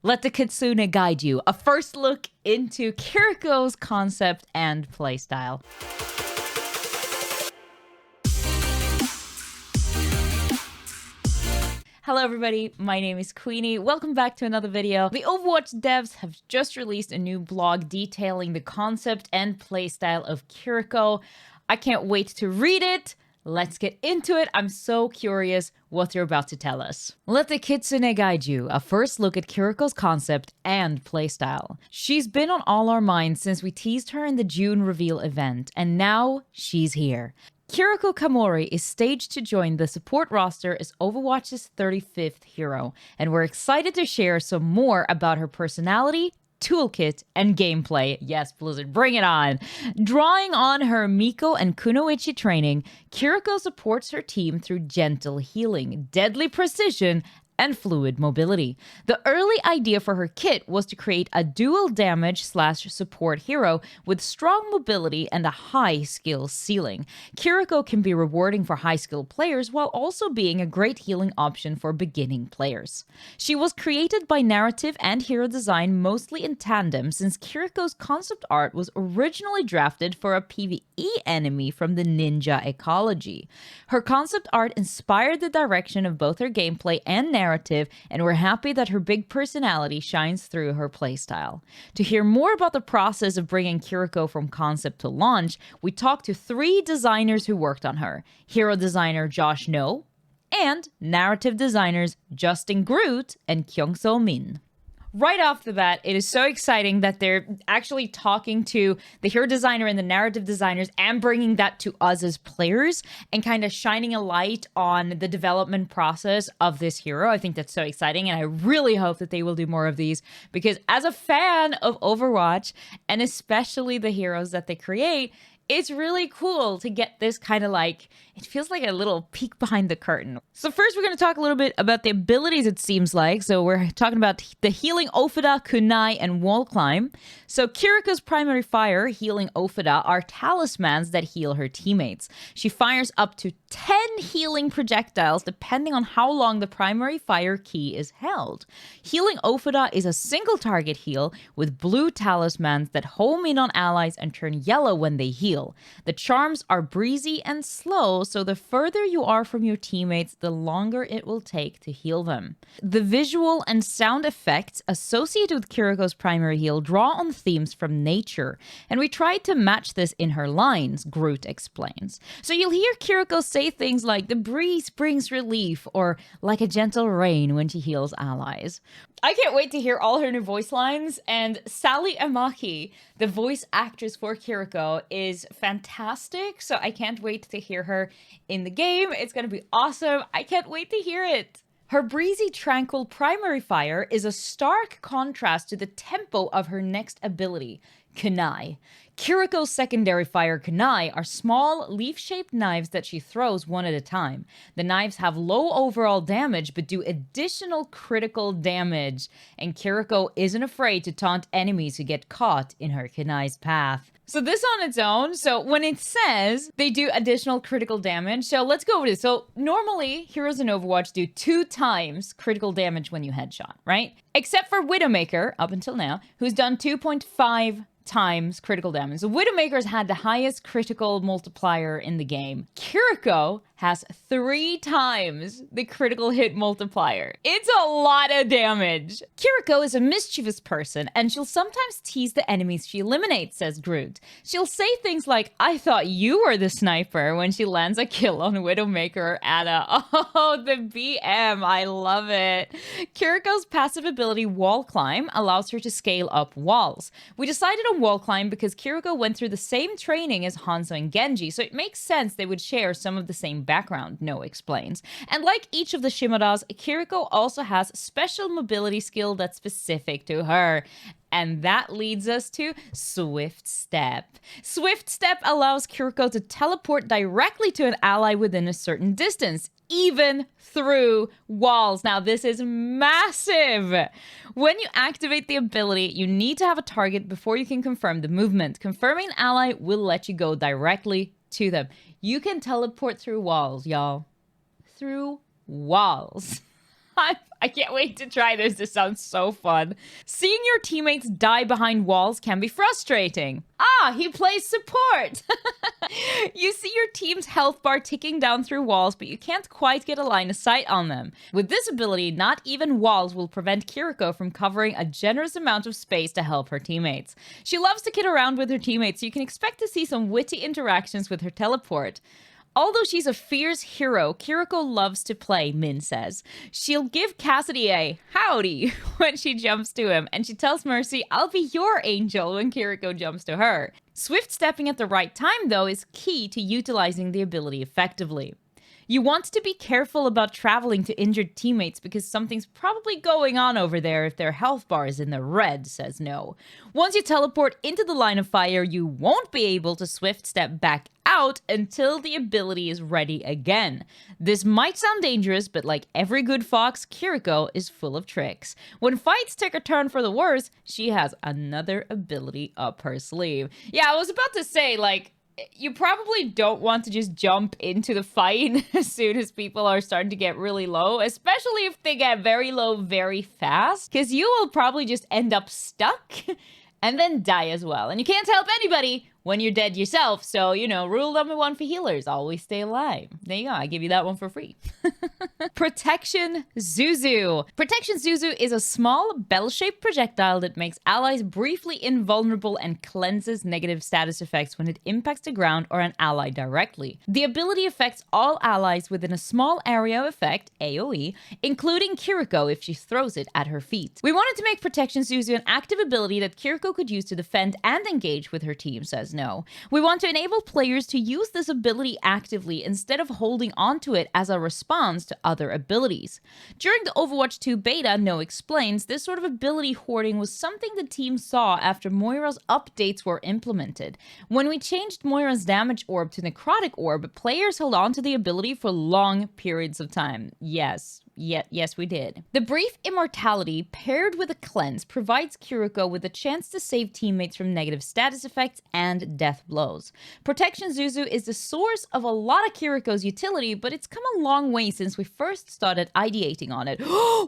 Let the Kitsune guide you. A first look into Kiriko's concept and playstyle. Hello everybody, my name is QueenE. Welcome back to another video. The Overwatch devs have just released a new blog detailing the concept and playstyle of Kiriko. I can't wait to read it. Let's get into it. I'm so curious what they're about to tell us. Let the Kitsune guide you. A first look at Kiriko's concept and playstyle. She's been on all our minds since we teased her in the June reveal event, and now she's here. Kiriko Kamori is staged to join the support roster as Overwatch's 35th hero, and we're excited to share some more about her personality, toolkit, and gameplay. Yes, Blizzard, bring it on! Drawing on her Miko and Kunoichi training, Kiriko supports her team through gentle healing, deadly precision, and fluid mobility. The early idea for her kit was to create a dual damage / support hero with strong mobility and a high skill ceiling. Kiriko can be rewarding for high skill players while also being a great healing option for beginning players. She was created by narrative and hero design mostly in tandem, since Kiriko's concept art was originally drafted for a PvE enemy from the ninja ecology. Her concept art inspired the direction of both her gameplay and narrative, and we're happy that her big personality shines through her playstyle. To hear more about the process of bringing Kiriko from concept to launch, we talked to 3 designers who worked on her: hero designer Josh No, and narrative designers Justin Groot and Kyung-So Min. Right off the bat, it is so exciting that they're actually talking to the hero designer and the narrative designers and bringing that to us as players and kind of shining a light on the development process of this hero. I think that's so exciting, and I really hope that they will do more of these, because as a fan of Overwatch, and especially the heroes that they create, it's really cool to get this kind of like, it feels like a little peek behind the curtain. So first we're going to talk a little bit about the abilities, it seems like. So we're talking about the healing Ofida, Kunai, and wall climb. So Kiriko's primary fire, healing Ofida, are talismans that heal her teammates. She fires up to 10 healing projectiles depending on how long the primary fire key is held. Healing Ofida is a single target heal with blue talismans that home in on allies and turn yellow when they heal. The charms are breezy and slow, so the further you are from your teammates, the longer it will take to heal them. The visual and sound effects associated with Kiriko's primary heal draw on themes from nature, and we tried to match this in her lines, Groot explains. So you'll hear Kiriko say things like, "The breeze brings relief," or "like a gentle rain" when she heals allies. I can't wait to hear all her new voice lines, and Sally Amaki, the voice actress for Kiriko, is fantastic, so I can't wait to hear her in the game. It's gonna be awesome. I can't wait to hear it. Her breezy, tranquil primary fire is a stark contrast to the tempo of her next ability, Kunai. Kiriko's secondary fire, Kunai, are small, leaf-shaped knives that she throws one at a time. The knives have low overall damage, but do additional critical damage, and Kiriko isn't afraid to taunt enemies who get caught in her Kunai's path. So this on its own, so when it says they do additional critical damage, so let's go over this. So normally, heroes in Overwatch do 2 times critical damage when you headshot, right? Except for Widowmaker, up until now, who's done 2.5 times critical damage. So Widowmaker's had the highest critical multiplier in the game. Kiriko has 3 times the critical hit multiplier. It's a lot of damage. Kiriko is a mischievous person, and she'll sometimes tease the enemies she eliminates, says Groot. She'll say things like, "I thought you were the sniper," when she lands a kill on Widowmaker or Ana. Oh, the BM, I love it. Kiriko's passive ability, Wall Climb, allows her to scale up walls. We decided on Wall Climb because Kiriko went through the same training as Hanzo and Genji, so it makes sense they would share some of the same background, No explains. And like each of the Shimadas, Kiriko also has special mobility skill that's specific to her. And that leads us to Swift Step. Swift Step allows Kiriko to teleport directly to an ally within a certain distance, even through walls. Now, this is massive. When you activate the ability, you need to have a target before you can confirm the movement. Confirming an ally will let you go directly to them. You can teleport through walls, y'all. Through walls. I can't wait to try this. This sounds so fun. Seeing your teammates die behind walls can be frustrating. Ah, he plays support. You see your team's health bar ticking down through walls, but you can't quite get a line of sight on them. With this ability, not even walls will prevent Kiriko from covering a generous amount of space to help her teammates. She loves to kid around with her teammates, so you can expect to see some witty interactions with her teleport. Although she's a fierce hero, Kiriko loves to play, Min says. She'll give Cassidy a howdy when she jumps to him, and she tells Mercy, I'll be your angel when Kiriko jumps to her. Swift stepping at the right time, though, is key to utilizing the ability effectively. You want to be careful about traveling to injured teammates because something's probably going on over there if their health bar is in the red, says No. Once you teleport into the line of fire, you won't be able to swift step back out until the ability is ready again. This might sound dangerous, but like every good fox, Kiriko is full of tricks. When fights take a turn for the worse, she has another ability up her sleeve. Yeah, I was about to say, like, you probably don't want to just jump into the fight as soon as people are starting to get really low, especially if they get very low very fast, because you will probably just end up stuck and then die as well. And you can't help anybody when you're dead yourself. So, you know, rule number 1 for healers, always stay alive. There you go, I give you that one for free. Protection Zuzu. Protection Zuzu is a small bell-shaped projectile that makes allies briefly invulnerable and cleanses negative status effects when it impacts the ground or an ally directly. The ability affects all allies within a small area of effect, AoE, including Kiriko if she throws it at her feet. We wanted to make Protection Zuzu an active ability that Kiriko could use to defend and engage with her team, says No. We want to enable players to use this ability actively instead of holding onto it as a response to other abilities. During the Overwatch 2 beta, No explains, this sort of ability hoarding was something the team saw after Moira's updates were implemented. When we changed Moira's damage orb to necrotic orb, players held on to the ability for long periods of time. Yes, we did. The brief immortality paired with a cleanse provides Kiriko with a chance to save teammates from negative status effects and death blows. Protection Zuzu is the source of a lot of Kiriko's utility, but it's come a long way since we first started ideating on it.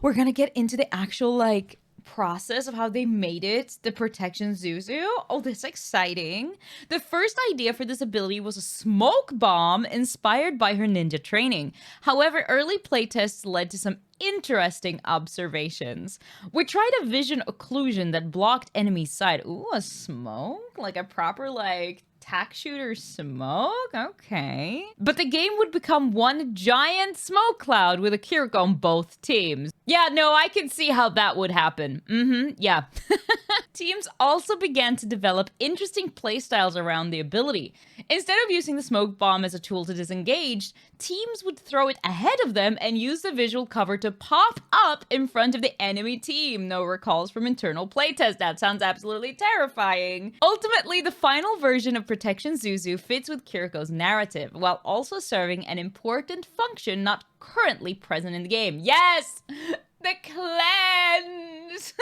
We're gonna get into the actual, like, process of how they made it, the Protection Zuzu. Oh, that's exciting. The first idea for this ability was a smoke bomb inspired by her ninja training. However, early playtests led to some interesting observations. We tried a vision occlusion that blocked enemy sight. Ooh, a smoke? Like a proper, like, tack shooter smoke? Okay. But the game would become one giant smoke cloud with a Kiriko on both teams. Yeah, no, I can see how that would happen. Yeah. Teams also began to develop interesting playstyles around the ability. Instead of using the smoke bomb as a tool to disengage, teams would throw it ahead of them and use the visual cover to pop up in front of the enemy team. No recalls from internal playtest. That sounds absolutely terrifying. Ultimately, the final version of Protection Zuzu fits with Kiriko's narrative, while also serving an important function not currently present in the game. Yes! The cleanse!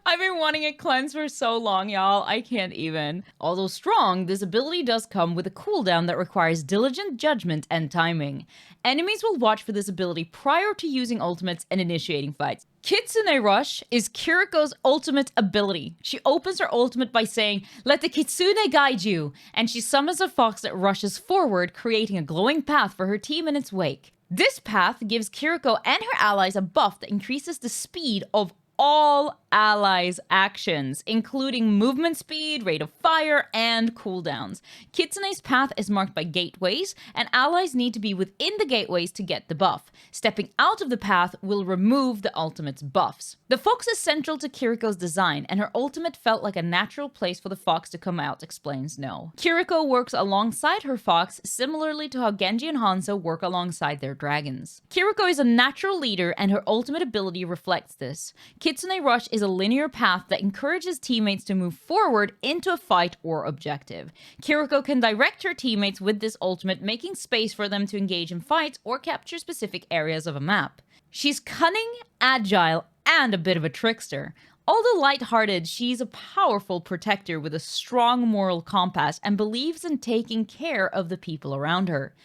I've been wanting a cleanse for so long, y'all. I can't even. Although strong, this ability does come with a cooldown that requires diligent judgment and timing. Enemies will watch for this ability prior to using ultimates and initiating fights. Kitsune Rush is Kiriko's ultimate ability. She opens her ultimate by saying, "Let the Kitsune guide you," and she summons a fox that rushes forward, creating a glowing path for her team in its wake. This path gives Kiriko and her allies a buff that increases the speed of all allies' actions, including movement speed, rate of fire, and cooldowns. Kitsune's path is marked by gateways, and allies need to be within the gateways to get the buff. Stepping out of the path will remove the ultimate's buffs. The fox is central to Kiriko's design, and her ultimate felt like a natural place for the fox to come out, explains No. Kiriko works alongside her fox, similarly to how Genji and Hanzo work alongside their dragons. Kiriko is a natural leader, and her ultimate ability reflects this. Kitsune Rush is a linear path that encourages teammates to move forward into a fight or objective. Kiriko can direct her teammates with this ultimate, making space for them to engage in fights or capture specific areas of a map. She's cunning, agile, and a bit of a trickster. Although lighthearted, she's a powerful protector with a strong moral compass and believes in taking care of the people around her.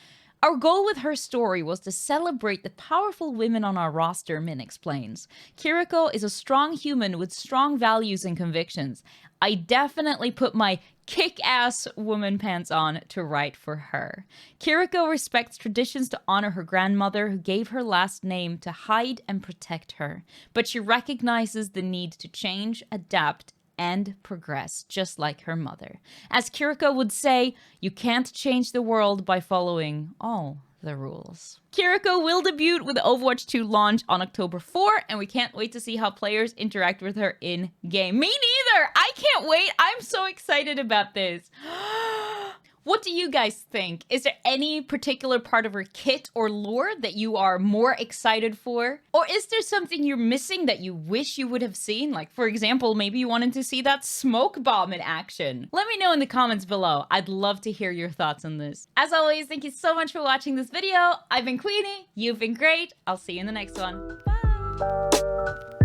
Our goal with her story was to celebrate the powerful women on our roster, Min explains. Kiriko is a strong human with strong values and convictions. I definitely put my kick-ass woman pants on to write for her. Kiriko respects traditions to honor her grandmother, who gave her last name to hide and protect her. But she recognizes the need to change, adapt, and progress, just like her mother. As Kiriko would say, you can't change the world by following all the rules. Kiriko will debut with Overwatch 2 launch on October 4, and we can't wait to see how players interact with her in-game. Me neither! I can't wait! I'm so excited about this. What do you guys think? Is there any particular part of her kit or lore that you are more excited for? Or is there something you're missing that you wish you would have seen? Like, for example, maybe you wanted to see that smoke bomb in action. Let me know in the comments below. I'd love to hear your thoughts on this. As always, thank you so much for watching this video. I've been QueenE. You've been great. I'll see you in the next one. Bye!